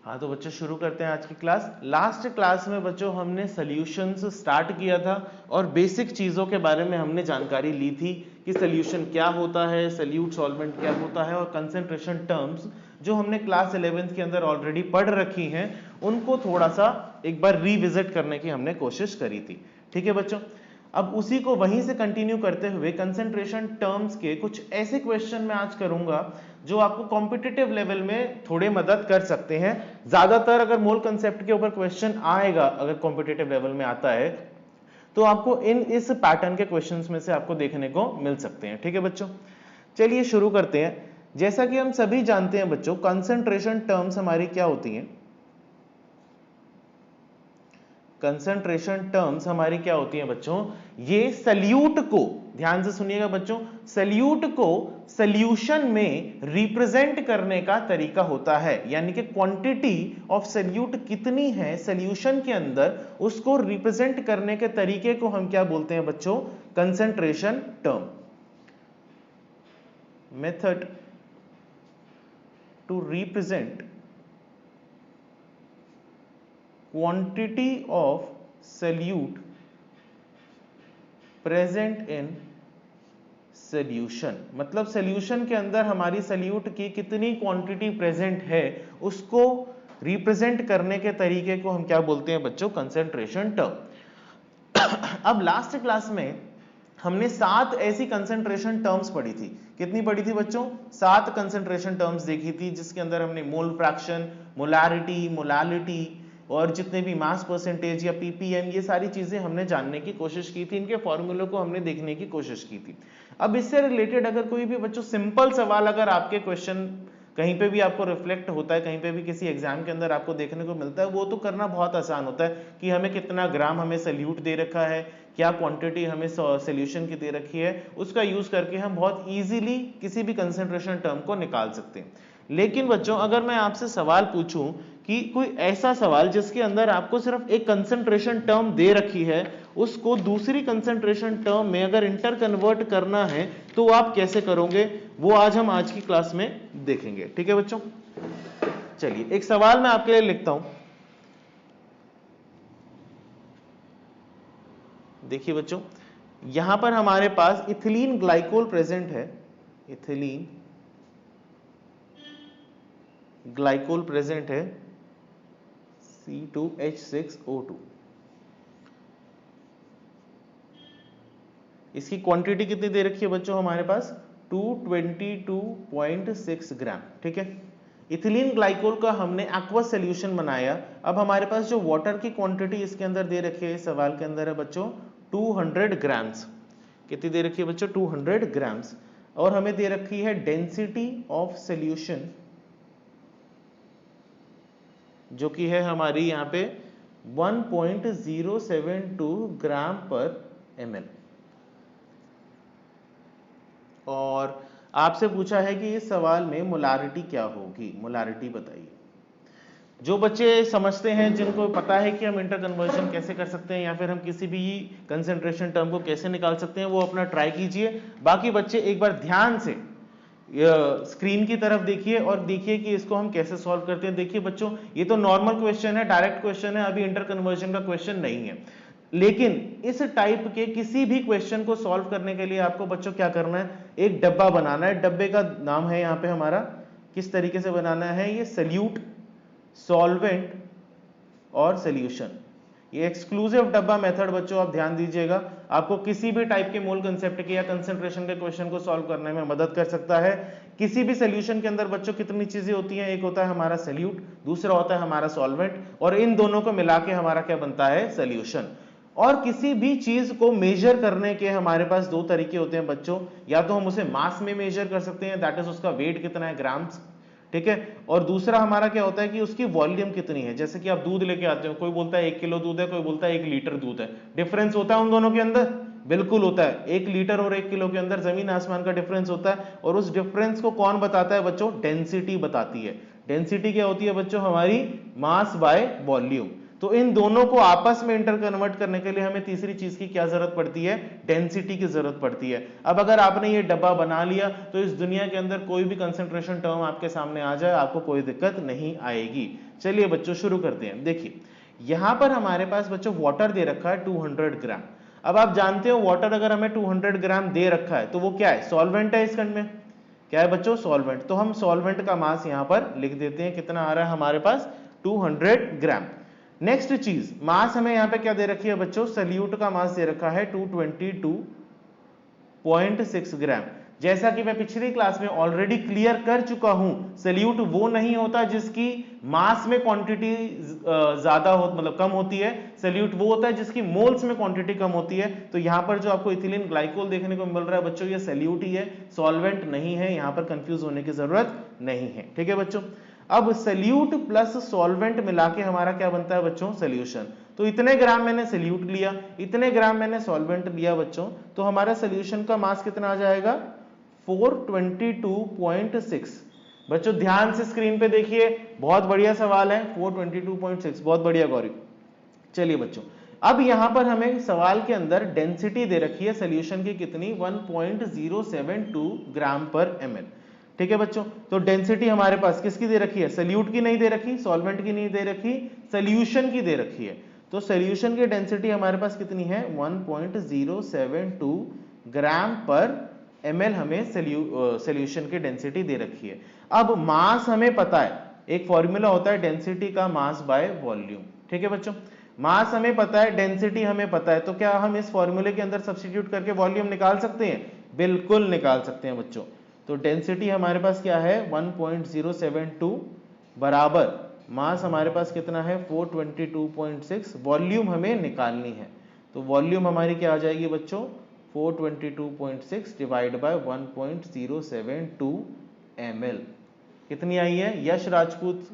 हाँ तो बच्चों शुरू करते हैं आज की क्लास। लास्ट क्लास में बच्चों हमने सॉल्यूशंस स्टार्ट किया था और बेसिक चीज़ों के बारे में हमने जानकारी ली थी कि सॉल्यूशन क्या होता है, सॉल्यूट सॉल्वेंट क्या होता है, और कंसंट्रेशन टर्म्स जो हमने क्लास 11th के अंदर ऑलरेडी पढ़ रखी हैं उनको थोड़ा सा एक बार रिविजिट करने की हमने कोशिश करी थी। ठीक है बच्चों, अब उसी को वहीं से कंटिन्यू करते हुए कंसंट्रेशन टर्म्स के कुछ ऐसे क्वेश्चन मैं आज करूंगा जो आपको कॉम्पिटिटिव लेवल में थोड़े मदद कर सकते हैं। ज्यादातर अगर मोल कंसेप्ट के ऊपर क्वेश्चन आएगा, अगर कॉम्पिटिटिव लेवल में आता है तो आपको इस पैटर्न के क्वेश्चंस में से आपको देखने को मिल सकते हैं। ठीक है बच्चों, चलिए शुरू करते हैं। जैसा कि हम सभी जानते हैं बच्चों, कंसंट्रेशन टर्म्स हमारी क्या होती हैं? कंसंट्रेशन टर्म्स हमारी क्या होती हैं बच्चों? ये सल्यूट को, ध्यान से सुनिएगा बच्चों, सल्यूट को सॉल्यूशन में रिप्रेजेंट करने का तरीका होता है। यानी कि क्वांटिटी ऑफ सल्यूट कितनी है सॉल्यूशन के अंदर, उसको रिप्रेजेंट करने के तरीके को हम क्या बोलते हैं बच्चों? Concentration term. Method to represent quantity of solute present in solution, मतलब सॉल्यूशन के अंदर हमारी सॉल्यूट की कितनी क्वांटिटी प्रेजेंट है उसको रिप्रेजेंट करने के तरीके को हम क्या बोलते हैं बच्चों? Concentration term. अब लास्ट क्लास में हमने 7 ऐसी कंसंट्रेशन टर्म्स पढ़ी थी। कितनी पढ़ी थी बच्चों? 7 कंसंट्रेशन टर्म्स देखी थी, जिसके अंदर हमने मोल फ्रैक्शन, मोलारिटी, मोलालिटी और जितने भी मास परसेंटेज या पीपीएम, ये सारी चीजें हमने जानने की कोशिश की थी, इनके फॉर्मूलों को हमने देखने की कोशिश की थी। अब इससे रिलेटेड अगर कोई भी बच्चों सिंपल सवाल अगर आपके क्वेश्चन कहीं पे भी आपको रिफ्लेक्ट होता है, कहीं पे भी किसी एग्जाम के अंदर आपको देखने को मिलता है, वो तो करना बहुत आसान होता है कि हमें कितना ग्राम हमें सल्यूट दे रखा है, क्या क्वांटिटी हमें सॉल्यूशन की दे रखी है, उसका यूज करके हम बहुत इजीली किसी भी कंसंट्रेशन टर्म को निकाल सकते हैं। लेकिन बच्चों अगर मैं आपसे सवाल पूछूं कि कोई ऐसा सवाल जिसके अंदर आपको सिर्फ एक कंसंट्रेशन टर्म दे रखी है, उसको दूसरी कंसंट्रेशन टर्म में अगर इंटर कन्वर्ट करना है तो आप कैसे करोगे, वो आज की क्लास में देखेंगे। ठीक है बच्चों, चलिए एक सवाल मैं आपके लिए लिखता हूं। देखिए बच्चों, यहां पर हमारे पास इथिलीन ग्लाइकोल प्रेजेंट है, इथिलीन ग्लाइकोल प्रेजेंट है, C2H6O2। इसकी क्वांटिटी कितनी दे रखी है बच्चों हमारे पास? 222.6 ग्राम। ठीक है, इथिलीन ग्लाइकोल का हमने एक्वस सॉल्यूशन बनाया। अब हमारे पास जो वाटर की क्वांटिटी इसके अंदर दे रखी है, इस सवाल के अंदर है बच्चों 200 ग्राम्स। कितनी दे रखी है बच्चों? 200 ग्राम्स। और हमें दे रखी है डेंसिटी ऑफ सॉल्यूशन, जो कि है हमारी यहाँ पे 1.072 ग्राम पर ml। और आपसे पूछा है कि इस सवाल में मोलारिटी क्या होगी, मोलारिटी बताइए। जो बच्चे समझते हैं, जिनको पता है कि हम इंटर कन्वर्जन कैसे कर सकते हैं या फिर हम किसी भी कंसंट्रेशन टर्म को कैसे निकाल सकते हैं, वो अपना ट्राई कीजिए। बाकी बच्चे एक बार ध्यान से स्क्रीन की तरफ देखिए और देखिए कि इसको हम कैसे सॉल्व करते हैं। देखिए बच्चों, ये तो नॉर्मल क्वेश्चन है, डायरेक्ट क्वेश्चन है, अभी इंटर कन्वर्जन का क्वेश्चन नहीं है। लेकिन इस टाइप के किसी भी क्वेश्चन को सॉल्व करने के लिए आपको बच्चों क्या करना है? एक डब्बा बनाना है। डब्बे का नाम है यहाँ पे हमारा, किस तरीके से बनाना है ये? सल्यूट, सॉल्वेंट और सॉल्यूशन। ये एक्सक्लूसिव डब्बा मेथड बच्चों आप ध्यान दीजिएगा, आपको किसी भी टाइप के मोल कंसेप्ट के या कंसंट्रेशन के क्वेश्चन को सॉल्व करने में मदद कर सकता है। किसी भी सॉल्यूशन के अंदर बच्चों कितनी चीजें होती हैं? एक होता है हमारा सल्यूट, दूसरा होता है हमारा सॉल्वेंट, और इन दोनों को मिला के हमारा क्या बनता है? सॉल्यूशन। और किसी भी चीज को मेजर करने के हमारे पास 2 तरीके होते हैं बच्चों। या तो हम उसे मास में मेजर कर सकते हैं, दैट इज उसका वेट कितना है, ग्राम्स। ठीक है, और दूसरा हमारा क्या होता है कि उसकी वॉल्यूम कितनी है। जैसे कि आप दूध लेके आते हो, कोई बोलता है 1 किलो दूध है, कोई बोलता है 1 लीटर दूध है। डिफरेंस होता है उन दोनों के अंदर? बिल्कुल होता है। 1 लीटर और 1 किलो के अंदर जमीन आसमान का डिफरेंस होता है। और उस डिफरेंस को कौन बताता है बच्चों? डेंसिटी बताती है। डेंसिटी क्या होती है बच्चों? हमारी मास बाय वॉल्यूम। तो इन दोनों को आपस में इंटर कन्वर्ट करने के लिए हमें तीसरी चीज की क्या जरूरत पड़ती है, डेंसिटी की जरूरत पड़ती है। अब अगर आपने ये डब्बा बना लिया तो इस दुनिया के अंदर कोई भी कंसंट्रेशन टर्म आपके सामने आ जाए आपको कोई दिक्कत नहीं आएगी। चलिए बच्चों शुरू करते हैं। देखिए यहां पर हमारे पास बच्चों वाटर दे रखा है 200 ग्राम। अब आप जानते हो वाटर अगर हमें 200 ग्राम दे रखा है तो वो क्या है, सॉल्वेंट है। इस खंड में क्या है बच्चों, सॉल्वेंट। तो हम सॉल्वेंट का मास यहां पर लिख देते हैं, कितना आ रहा है हमारे पास 200 ग्राम। नेक्स्ट चीज, मास हमें यहां पे क्या दे रखी है बच्चों, सल्यूट का मास दे रखा है 222.6 ग्राम। जैसा कि मैं पिछली क्लास में ऑलरेडी क्लियर कर चुका हूं, सल्यूट वो नहीं होता जिसकी मास में क्वांटिटी ज्यादा हो, मतलब कम होती है। सल्यूट वो होता है जिसकी मोल्स में क्वांटिटी कम होती है। तो यहां पर जो आपको इथिलीन ग्लाइकोल देखने को मिल रहा है बच्चों, ये सल्यूट ही है, सॉल्वेंट नहीं है। यहां पर कंफ्यूज होने की जरूरत नहीं है, ठीक है बच्चों। अब सल्यूट प्लस सॉल्वेंट मिला के हमारा क्या बनता है बच्चों, सोल्यूशन। तो इतने ग्राम मैंने सल्यूट लिया, इतने ग्राम मैंने सॉल्वेंट लिया बच्चों, तो हमारा सोल्यूशन का मास कितना आ जाएगा, 422.6। बच्चों ध्यान से स्क्रीन पे देखिए, बहुत बढ़िया सवाल है, 422.6, बहुत बढ़िया गौरी। चलिए बच्चों, अब यहां पर हमें सवाल के अंदर डेंसिटी दे रखी है सोल्यूशन की, कितनी, 1.072 ग्राम पर ml। ठीक है बच्चों, तो डेंसिटी हमारे पास किसकी दे रखी है, सल्यूट की नहीं दे रखी, सॉल्वेंट की नहीं दे रखी, सोल्यूशन की दे रखी है। तो सोल्यूशन की डेंसिटी हमारे पास कितनी है, 1.072 ग्राम पर ml हमें सोल्यूशन की डेंसिटी दे रखी है। अब मास हमें पता है, एक फॉर्मूला होता है डेंसिटी का मास बाय वॉल्यूम। ठीक है बच्चों, मास हमें पता है, डेंसिटी हमें पता है, तो क्या हम इस फॉर्मूले के अंदर सब्स्टिट्यूट करके वॉल्यूम निकाल सकते हैं, बिल्कुल निकाल सकते हैं बच्चों। तो डेंसिटी हमारे पास क्या है, 1.072 बराबर मास हमारे पास कितना है, 422.6, वॉल्यूम हमें निकालनी है। तो वॉल्यूम हमारी क्या आ जाएगी बच्चों, 422.6 डिवाइड बाय 1.072 ml। कितनी आई है यश राजपूत,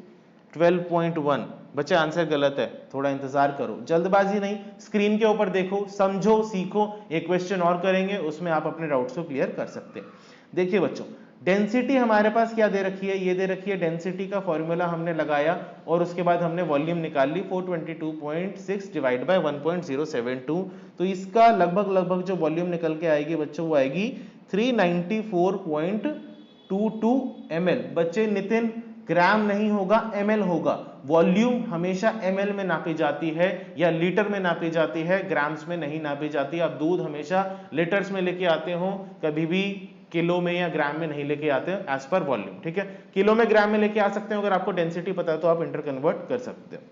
12.1। बच्चे आंसर गलत है, थोड़ा इंतजार करो, जल्दबाजी नहीं, स्क्रीन के ऊपर देखो, समझो, सीखो। एक क्वेश्चन और करेंगे, उसमें आप अपने डाउट्स को क्लियर कर सकते हैं। देखिए बच्चों, डेंसिटी हमारे पास क्या दे रखी है, ये दे रखी है, डेंसिटी का फॉर्मूला हमने लगाया और उसके बाद हमने वॉल्यूम निकाल ली, 422.6 डिवाइड बाय 1.072। तो इसका लगभग जो वॉल्यूम निकल के आएगी बच्चों, वो आएगी 394.22 ml। बच्चे नितिन, ग्राम नहीं होगा, ml होगा। वॉल्यूम हमेशा ml में नापी जाती है या लीटर में नापी जाती है, ग्राम्स में नहीं नापी जाती। आप दूध हमेशा लीटर्स में लेके आते हो, कभी भी किलो में या ग्राम में नहीं लेके आते हैं, एज पर वॉल्यूम। ठीक है, किलो में ग्राम में लेके आ सकते हो, अगर आपको डेंसिटी पता है तो आप इंटर कन्वर्ट कर सकते हो।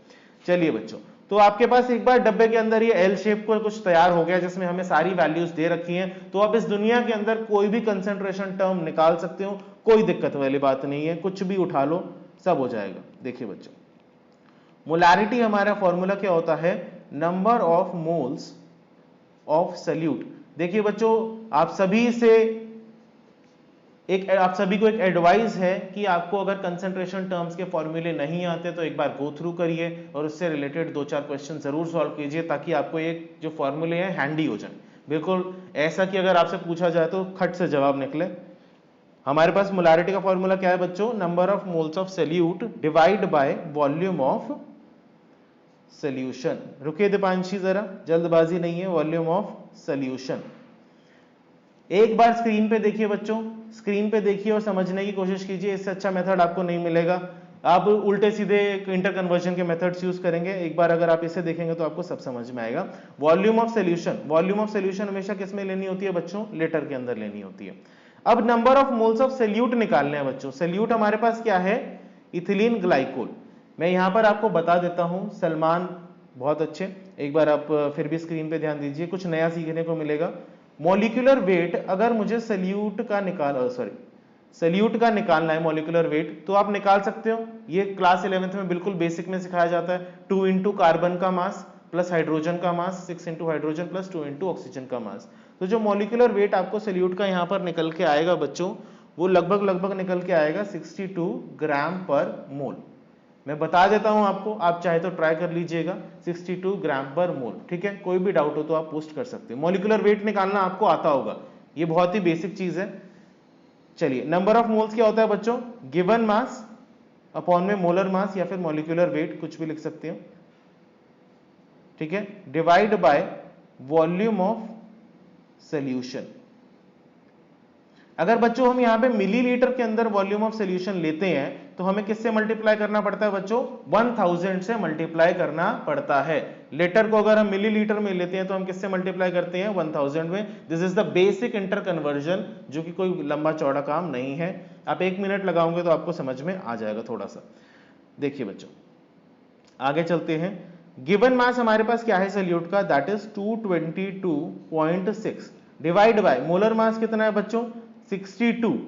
चलिए बच्चों, तो आपके पास एक बार डब्बे के अंदर ये एल शेप को कुछ तैयार हो गया जिसमें हमें सारी वैल्यूज दे रखी हैं। तो आप इस दुनिया के अंदर कोई भी कंसंट्रेशन टर्म निकाल सकते हो, कोई दिक्कत वाली बात नहीं है, कुछ भी उठा लो, सब हो जाएगा। देखिए बच्चों, मोलैरिटी हमारा फॉर्मूला क्या होता है, number of moles of solute. देखिए बच्चों, आप सभी को एक एडवाइस है कि आपको अगर कंसंट्रेशन टर्म्स के फॉर्मूले नहीं आते तो एक बार गो थ्रू करिए और उससे रिलेटेड 2-4 क्वेश्चन जरूर सॉल्व कीजिए, ताकि आपको एक जो फॉर्मूले हैं हैंडी हो जाए। बिल्कुल ऐसा कि अगर आपसे पूछा जाए तो खट से जवाब निकले। हमारे पास मोलैरिटी का फॉर्मूला क्या है बच्चों, number of moles of solute divide by volume of solution. रुकिए दीपांशी, जरा जल्दबाजी नहीं है, वॉल्यूम ऑफ सॉल्यूशन। एक बार स्क्रीन पे देखिए बच्चों, स्क्रीन पे देखिए और समझने की कोशिश कीजिए, इससे अच्छा मेथड आपको नहीं मिलेगा। आप उल्टे सीधे इंटर कन्वर्जन के मेथड्स यूज करेंगे, एक बार अगर आप इसे देखेंगे तो आपको सब समझ में आएगा। Volume of solution, volume of solution हमेशा किस में लेनी होती है बच्चों, लीटर के अंदर लेनी होती है। अब number of moles of solute निकालने हैं बच्चों। सल्यूट हमारे पास क्या है, इथिलीन ग्लाइकोल। मैं यहां पर आपको बता देता हूं, सलमान बहुत अच्छे, एक बार आप फिर भी स्क्रीन पे ध्यान दीजिए, कुछ नया सीखने को मिलेगा। मॉलिक्यूलर वेट अगर मुझे सल्यूट का निकालना है मॉलिक्यूलर वेट, तो आप निकाल सकते हो। ये क्लास 11th में बिल्कुल बेसिक में सिखाया जाता है। 2 इंटू कार्बन का मास प्लस हाइड्रोजन का मास, 6 into hydrogen plus 2 into oxygen का मास। तो जो मॉलिक्यूलर वेट आपको सल्यूट का यहां पर निकल के आएगा बच्चों, वो लगभग निकल के आएगा 62 ग्राम पर मोल। मैं बता देता हूं आपको, आप चाहे तो ट्राई कर लीजिएगा, 62 ग्राम पर मोल। ठीक है, कोई भी डाउट हो तो आप पोस्ट कर सकते हैं। मॉलिक्यूलर वेट निकालना आपको आता होगा, ये बहुत ही बेसिक चीज है। चलिए, नंबर ऑफ मोल्स क्या होता है बच्चों, गिवन मास अपॉन में मोलर मास या फिर मॉलिक्यूलर वेट, कुछ भी लिख सकते हो। ठीक है, divide by volume of solution. अगर बच्चों हम यहां पे मिलीलीटर के अंदर वॉल्यूम ऑफ सॉल्यूशन लेते हैं तो हमें किससे मल्टीप्लाई करना पड़ता है बच्चों? 1000 से मल्टीप्लाई करना पड़ता है। लीटर को अगर हम मिलीलीटर में लेते हैं तो हम किससे मल्टीप्लाई करते हैं? 1000 में। This is the basic inter conversion, जो कि कोई लंबा चौड़ा काम नहीं है। आप 1 मिनट लगाओगे तो आपको समझ में आ जाएगा थोड़ा सा। देखिए बच्चों आगे चलते हैं। गिवन मास हमारे पास क्या है सॉल्यूट का? That is 222.6 divide by molar mass कितना है बच्चों? 62।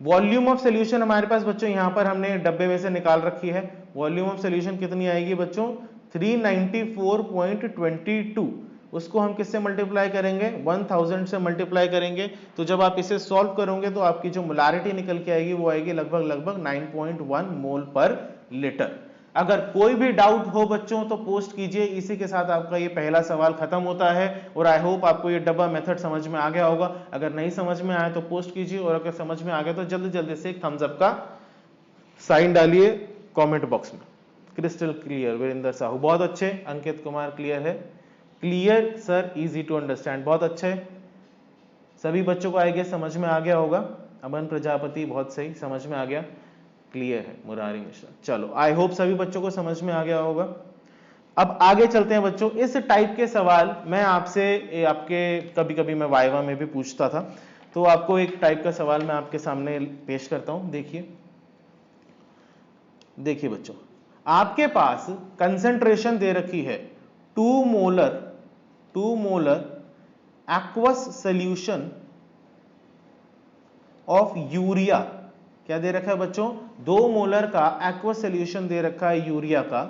वॉल्यूम ऑफ सॉल्यूशन हमारे पास बच्चों यहां पर हमने डब्बे में से निकाल रखी है। वॉल्यूम ऑफ सॉल्यूशन कितनी आएगी बच्चों? 394.22। उसको हम किससे मल्टीप्लाई करेंगे? 1000 से मल्टीप्लाई करेंगे। तो जब आप इसे सॉल्व करोगे तो आपकी जो मोलारिटी निकल के आएगी वो आएगी लगभग 9.1 मोल पर लीटर। अगर कोई भी डाउट हो बच्चों तो पोस्ट कीजिए। इसी के साथ आपका ये पहला सवाल खत्म होता है और आई होप आपको ये डब्बा मेथड समझ में आ गया होगा। अगर नहीं समझ में आया तो पोस्ट कीजिए, और अगर समझ में आ गया तो जल्दी जल्दी से एक थम्स अप का साइन डालिए कमेंट बॉक्स में। क्रिस्टल क्लियर वीरेंद्र साहू, बहुत अच्छे। अंकित कुमार क्लियर है। Clear sir, easy to understand, बहुत अच्छे। सभी बच्चों को आएगा, समझ में आ गया होगा। अमन प्रजापति, बहुत सही, समझ में आ गया, क्लियर है। मुरारी मिश्रा, चलो आई होप सभी बच्चों को समझ में आ गया होगा। अब आगे चलते हैं बच्चों। इस टाइप के सवाल मैं आपसे आपके कभी कभी मैं वाइवा में भी पूछता था, तो आपको एक टाइप का सवाल मैं आपके सामने पेश करता हूं। देखिए बच्चों, आपके पास कंसंट्रेशन दे रखी है 2 molar aqueous solution of urea. क्या दे रखा है बच्चों? 2 मोलर का एक्वस सॉल्यूशन दे रखा है यूरिया का।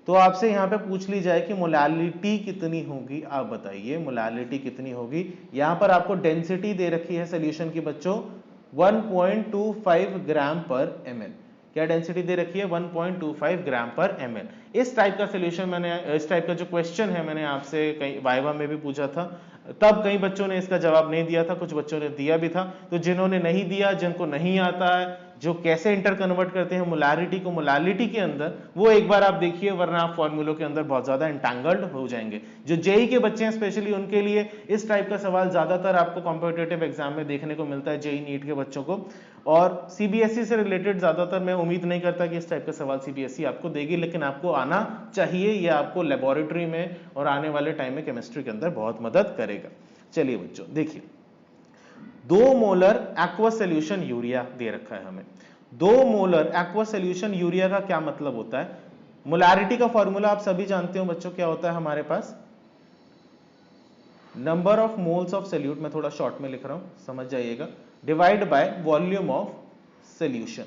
तो आपसे यहां पे पूछ ली जाए कि मोलालिटी कितनी होगी, आप बताइए मोलालिटी कितनी होगी। यहां पर आपको डेंसिटी दे रखी है सॉल्यूशन की बच्चों 1.25 ग्राम पर ml। क्या डेंसिटी दे रखी है? 1.25 ग्राम पर ml। इस टाइप का सॉल्यूशन इस टाइप का जो क्वेश्चन है मैंने आपसे कई वाइवा में भी पूछा था। तब कई बच्चों ने इसका जवाब नहीं दिया था, कुछ बच्चों ने दिया भी था। तो जिन्होंने नहीं दिया, जिनको नहीं आता है, जो कैसे इंटर कन्वर्ट करते हैं मोलारिटी को मोलालिटी के अंदर, वो एक बार आप देखिए, वरना आप फॉर्मूलों के अंदर बहुत ज्यादा एंटैंगल्ड हो जाएंगे। जो जेई के बच्चे हैं स्पेशली उनके लिए इस टाइप का सवाल ज्यादातर आपको कॉम्पिटिटिव एग्जाम में देखने को मिलता है, जेई नीट के बच्चों को। और सीबीएसई से रिलेटेड ज्यादातर मैं उम्मीद नहीं करता कि इस टाइप का सवाल सीबीएसई आपको देगी, लेकिन आपको आना चाहिए। यह आपको लेबोरेटरी में और आने वाले टाइम में केमिस्ट्री के अंदर बहुत मदद करेगा। चलिए बच्चों देखिए, 2 मोलर एक्वस सॉल्यूशन यूरिया दे रखा है हमें। 2 मोलर एक्वस सॉल्यूशन यूरिया का क्या मतलब होता है? मोलारिटी का फॉर्मूला आप सभी जानते हो बच्चों, क्या होता है हमारे पास? Number of moles of solute, मैं थोड़ा शॉर्ट में लिख रहा हूं, समझ जाइएगा, divide by volume of solution.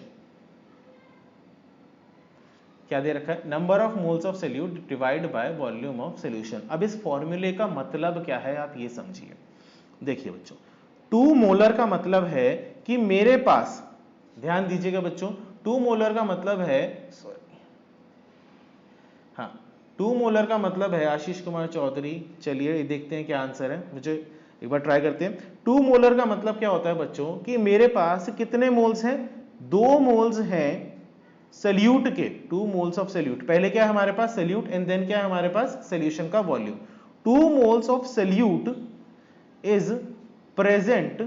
क्या दे रखा है? Number of moles of solute divide by volume of solution. अब इस फॉर्मूले का मतलब क्या है आप ये समझिए। देखिए बच्चों, 2 मोलर का मतलब है कि मेरे पास, ध्यान दीजिएगा बच्चों, 2 मोलर का मतलब है, हाँ 2 मोलर का मतलब है, आशीष कुमार चौधरी, चलिए देखते हैं क्या आंसर है, मुझे एक बार ट्राई करते हैं। 2 मोलर का मतलब क्या होता है बच्चों कि मेरे पास कितने मोल्स हैं? 2 मोल्स हैं सॉल्यूट के, 2 मोल्स ऑफ सॉल्यूट। पहले क्या है हमारे पास? सॉल्यूट, एंड देन क्या है हमारे पास? सॉल्यूशन का volume. 2 moles of solute is present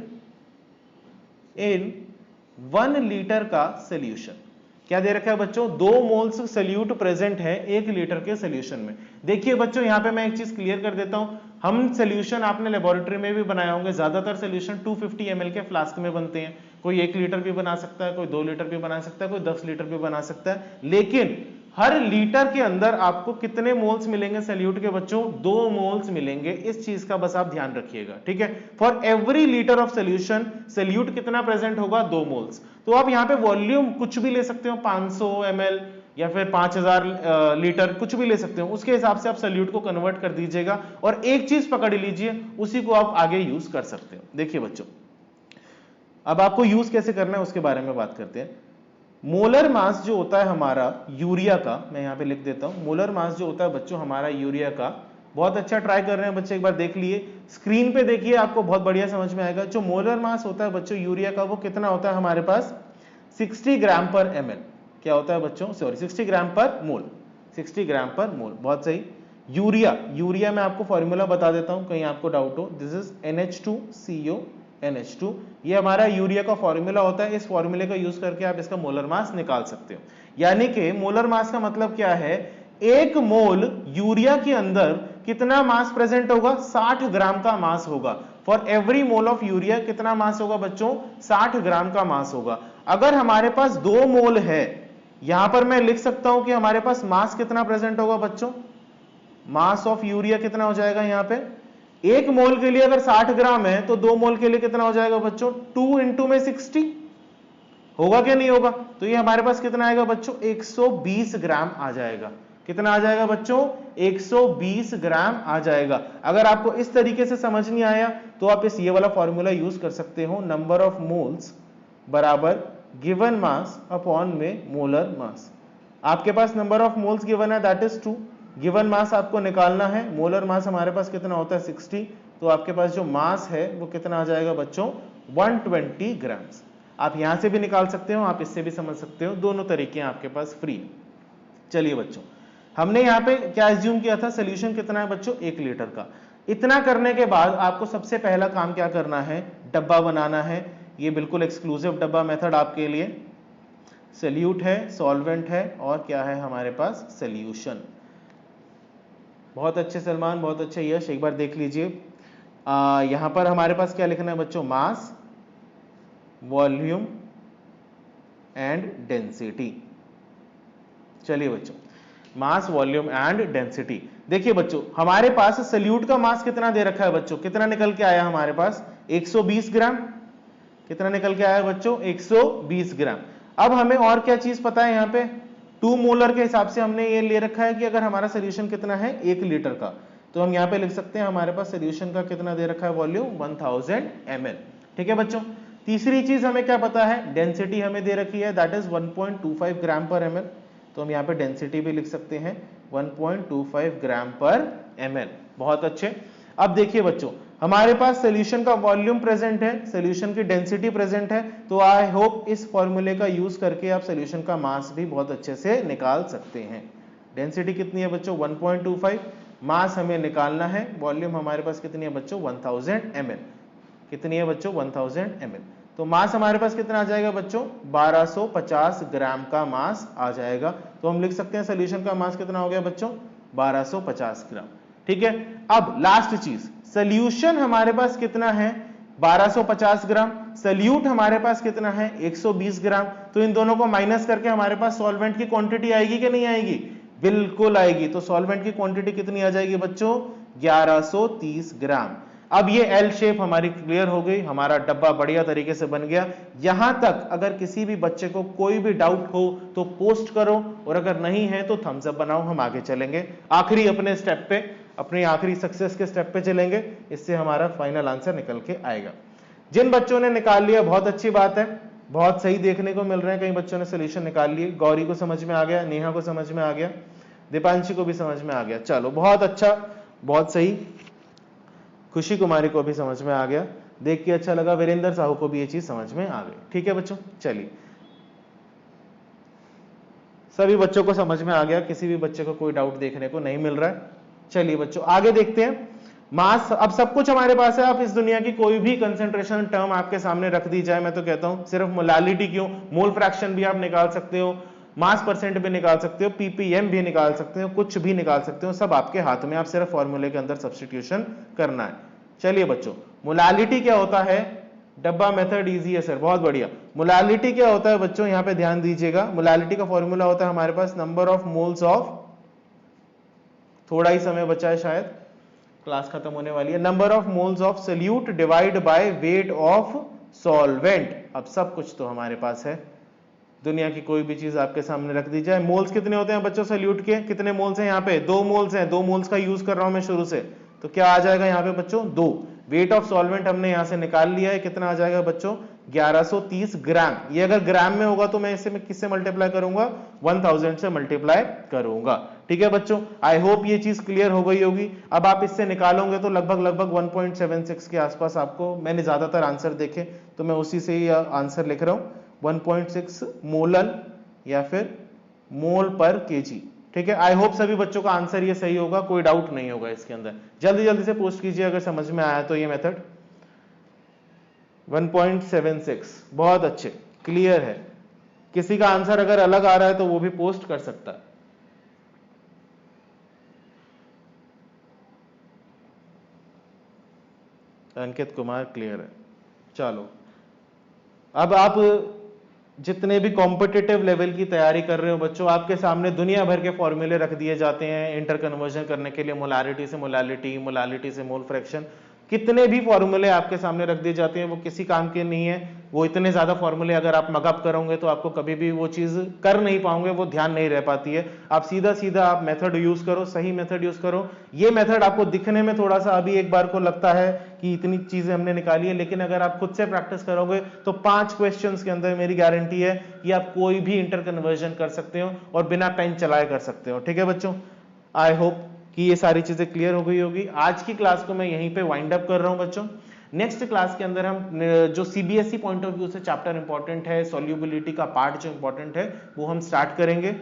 in 1 litre का सॉल्यूशन। क्या दे रखा है बच्चों? 2 मोल्स सॉल्यूट प्रेजेंट है 1 लीटर के सॉल्यूशन में। देखिए बच्चों, यहां पे मैं एक चीज क्लियर कर देता हूं। हम सॉल्यूशन आपने लेबोरेटरी में भी बनाए होंगे, ज्यादातर सॉल्यूशन 250 ml के फ्लास्क में बनते हैं। कोई 1 लीटर भी बना सकता है, कोई 2 लीटर भी बना सकता है, कोई 10 लीटर भी बना सकता है। लेकिन हर लीटर के अंदर आपको कितने मोल्स मिलेंगे सॉल्यूट के बच्चों? 2 मोल्स मिलेंगे। इस चीज का बस आप ध्यान रखिएगा, ठीक है। For every litre of solution solute कितना प्रेजेंट होगा? 2 मोल्स। तो आप यहां पे वॉल्यूम कुछ भी ले सकते हो, 500 ml या फिर 5000 लीटर, कुछ भी ले सकते हो। उसके हिसाब से आप सॉल्यूट को कन्वर्ट कर दीजिएगा और एक चीज पकड़ लीजिए, उसी को आप आगे यूज कर सकते हो। देखिए बच्चों, अब आपको यूज कैसे करना है उसके बारे में बात करते हैं। मोलर मास जो होता है हमारा यूरिया का, मैं यहां पे लिख देता हूं, मोलर मास जो होता है बच्चों हमारा यूरिया का, बहुत अच्छा ट्राई कर रहे हैं बच्चे, एक बार देख लिए, स्क्रीन पे देखिए, आपको बहुत बढ़िया समझ में आएगा। जो मोलर मास होता है बच्चों यूरिया का, वो कितना होता है हमारे पास? 60 ग्राम पर ml। क्या होता है बच्चों? सॉरी, 60 ग्राम पर मोल। 60 ग्राम पर मोल। बहुत सही। यूरिया मैं आपको फॉर्मूला बता देता हूं कहीं आपको डाउट हो। दिस इज NH2CO NH2, ये हमारा यूरिया का फॉर्मूला होता है। इस फॉर्मूले का यूज करके आप इसका मोलर मास निकाल सकते हो। यानी कि मोलर मास का मतलब क्या है, एक मोल यूरिया के अंदर कितना मास प्रेजेंट होगा, 60 ग्राम का मास होगा। For every mole of urea कितना मास होगा बच्चों, 60 ग्राम का मास होगा। अगर हमारे पास 2 मोल है, यहां पर मैं लिख सकता हूं कि हमारे पास मास कितना प्रेजेंट होगा बच्चों, मास ऑफ यूरिया कितना हो जाएगा यहां पे, एक मोल के लिए अगर 60 ग्राम है तो 2 मोल के लिए कितना हो जाएगा बच्चों, 2 इंटू में 60 होगा क्या नहीं होगा। तो ये हमारे पास कितना आएगा बच्चों, 120 ग्राम आ जाएगा। कितना आ जाएगा बच्चों, 120 ग्राम आ जाएगा। अगर आपको इस तरीके से समझ नहीं आया तो आप इस ये वाला फॉर्मूला यूज कर सकते हो, नंबर ऑफ मोल्स बराबर गिवन मास अपॉन में मोलर मास। आपके पास नंबर ऑफ मोल्स गिवन है दैट इज 2, गिवन मास आपको निकालना है, मोलर मास हमारे पास कितना होता है 60, तो आपके पास जो मास है वो कितना आ जाएगा बच्चों, 120 ग्राम्स। आप यहां से भी निकाल सकते हो, आप इससे भी समझ सकते हो, दोनों तरीके आपके पास फ्री है। चलिए बच्चों, हमने यहाँ पे क्या एज्यूम किया था, सोल्यूशन कितना है बच्चों, 1 लीटर का। इतना करने के बाद आपको सबसे पहला काम क्या करना है, डब्बा बनाना है। ये बिल्कुल एक्सक्लूसिव डब्बा मेथड आपके लिए। सोल्यूट है, सॉल्वेंट है और क्या है हमारे पास, सोल्यूशन। बहुत अच्छे सलमान, बहुत अच्छे यश, एक बार देख लीजिए। यहां पर हमारे पास क्या लिखना है बच्चों, मास, वॉल्यूम एंड डेंसिटी। चलिए बच्चों, मास, वॉल्यूम एंड डेंसिटी। देखिए बच्चों, हमारे पास सोल्यूट का मास कितना दे रखा है बच्चों, कितना निकल के आया हमारे पास, 120 ग्राम। कितना निकल के आया बच्चों, 120 ग्राम। अब हमें और क्या चीज पता है, यहाँ पे 2 मोलर के हिसाब से हमने ये ले रखा है कि अगर हमारा सोल्यूशन कितना है 1 लीटर का, तो हम यहाँ पे लिख सकते हैं हमारे पास सोल्यूशन का कितना दे रखा है, वॉल्यूम 1000 ml। ठीक है बच्चों। तीसरी चीज हमें क्या पता है, डेंसिटी हमें दे रखी है दैट इज 1.25 ग्राम पर ml। तो हम यहाँ पे डेंसिटी भी लिख सकते हैं 1.25 ग्राम पर ml। बहुत अच्छे। अब देखिए बच्चों, हमारे पास सोल्यूशन का वॉल्यूम प्रेजेंट है, सोल्यूशन की डेंसिटी प्रेजेंट है, तो आई होप इस फॉर्मूले का यूज करके आप सोल्यूशन का मास भी बहुत अच्छे से निकाल सकते हैं। डेंसिटी कितनी है बच्चों, 1.25, मास हमें निकालना है, वॉल्यूम हमारे पास कितनी है बच्चों, 1000 ml। कितनी है बच्चों, 1000 ml। तो मास हमारे पास कितना आ जाएगा बच्चों, 1250 ग्राम का मास आ जाएगा। तो हम लिख सकते हैं सोल्यूशन का मास कितना हो गया बच्चों, 1250 ग्राम। ठीक है। अब लास्ट चीज, सोल्यूशन हमारे पास कितना है, 1250 ग्राम, सोल्यूट हमारे पास कितना है, 120 ग्राम। तो इन दोनों को माइनस करके हमारे पास सॉल्वेंट की क्वांटिटी आएगी कि नहीं आएगी, बिल्कुल आएगी। तो सॉल्वेंट की क्वांटिटी कितनी आ जाएगी बच्चों, 1130 ग्राम। अब ये एल शेप हमारी क्लियर हो गई, हमारा डब्बा बढ़िया तरीके से बन गया। यहां तक अगर किसी भी बच्चे को कोई भी डाउट हो तो पोस्ट करो, और अगर नहीं है तो थम्स अप बनाओ, हम आगे चलेंगे आखिरी अपने स्टेप पे, अपनी आखिरी सक्सेस के स्टेप पे चलेंगे। इससे हमारा फाइनल आंसर निकल के आएगा। जिन बच्चों ने निकाल लिया बहुत अच्छी बात है, बहुत सही देखने को मिल रहे हैं, कई बच्चों ने सोल्यूशन निकाल लिए। गौरी को समझ में आ गया, नेहा को समझ में आ गया, दीपांशी को भी समझ में आ गया। चलो बहुत अच्छा, बहुत सही। खुशी कुमारी को भी समझ में आ गया, देख के अच्छा लगा। वीरेंद्र साहू को भी ये चीज समझ में आ गई। ठीक है बच्चों, चलिए सभी बच्चों को समझ में आ गया, किसी भी बच्चे को कोई डाउट देखने को नहीं मिल रहा है। चलिए बच्चों आगे देखते हैं। मास, अब सब कुछ हमारे पास है। आप इस दुनिया की कोई भी कंसेंट्रेशन टर्म आपके सामने रख दी जाए, मैं तो कहता हूं सिर्फ मोलालिटी क्यों, मोल फ्रैक्शन भी आप निकाल सकते हो, मास परसेंट भी निकाल सकते हो, पीपीएम भी निकाल सकते हो, कुछ भी निकाल सकते हो, सब आपके हाथ में। आप सिर्फ फॉर्मूले के अंदर सब्स्टिट्यूशन करना है। चलिए बच्चों, मोलालिटी क्या होता है, डब्बा मेथड इजी है सर, बहुत बढ़िया। मोलालिटी क्या होता है बच्चों, यहां पे ध्यान दीजिएगा। मोलालिटी का फॉर्मूला होता है हमारे पास नंबर ऑफ मोल्स ऑफ, थोड़ा ही समय बचा है शायद, क्लास खत्म होने वाली है, number of moles of solute divide by weight of solvent. अब सब कुछ तो हमारे पास है, दुनिया की कोई भी चीज आपके सामने रख दी जाए। मोल्स कितने होते हैं बच्चों सोल्यूट के, कितने मोल्स हैं यहाँ पे, 2 मोल्स हैं, 2 मोल्स का यूज कर रहा हूं मैं शुरू से, तो क्या आ जाएगा यहाँ पे बच्चों, 2। वेट ऑफ सॉल्वेंट हमने यहां से निकाल लिया है, कितना आ जाएगा बच्चों, 1130 ग्राम। ये अगर ग्राम में होगा तो मैं इसे किससे मल्टीप्लाई करूंगा, 1000 से मल्टीप्लाई करूंगा। ठीक है बच्चों, आई होप ये चीज क्लियर हो गई होगी। अब आप इससे निकालोगे तो लगभग 1.76 के आसपास आपको, मैंने ज्यादातर आंसर देखे तो मैं उसी से ही आंसर लिख रहा हूं, 1.6 मोलल या फिर मोल पर केजी। ठीक है, आई होप सभी बच्चों का आंसर ये सही होगा, कोई डाउट नहीं होगा इसके अंदर। जल्दी जल्दी से पोस्ट कीजिए अगर समझ में आया तो ये मेथड। 1.76 बहुत अच्छे, क्लियर है। किसी का आंसर अगर अलग आ रहा है तो वो भी पोस्ट कर सकता है। अंकित कुमार क्लियर है। चलो अब आप जितने भी कॉम्पिटिटिव लेवल की तैयारी कर रहे हो बच्चों, आपके सामने दुनिया भर के फॉर्मूले रख दिए जाते हैं इंटर कन्वर्जन करने के लिए, मोलारिटी से मोलालिटी, मोलालिटी से मोल फ्रैक्शन, कितने भी फॉर्मूले आपके सामने रख दिए जाते हैं, वो किसी काम के नहीं है। वो इतने ज्यादा फॉर्मूले अगर आप मगअप करोगे तो आपको कभी भी वो चीज कर नहीं पाओगे, वो ध्यान नहीं रह पाती है। आप सीधा सीधा आप मेथड यूज करो, सही मेथड यूज करो। ये मेथड आपको दिखने में थोड़ा सा अभी एक बार को लगता है कि इतनी चीजें हमने निकाली है, लेकिन अगर आप खुद से प्रैक्टिस करोगे तो 5 क्वेश्चंस के अंदर मेरी गारंटी है कि आप कोई भी इंटर कन्वर्जन कर सकते हो और बिना पेन चलाए कर सकते हो। ठीक है बच्चों, आई होप कि ये सारी चीजें क्लियर हो गई होगी। आज की क्लास को मैं यहीं पे वाइंड अप कर रहा हूं बच्चों। नेक्स्ट क्लास के अंदर हम जो सीबीएसई पॉइंट ऑफ व्यू से चैप्टर इंपॉर्टेंट है, सॉल्युबिलिटी का पार्ट जो इंपॉर्टेंट है, वो हम स्टार्ट करेंगे।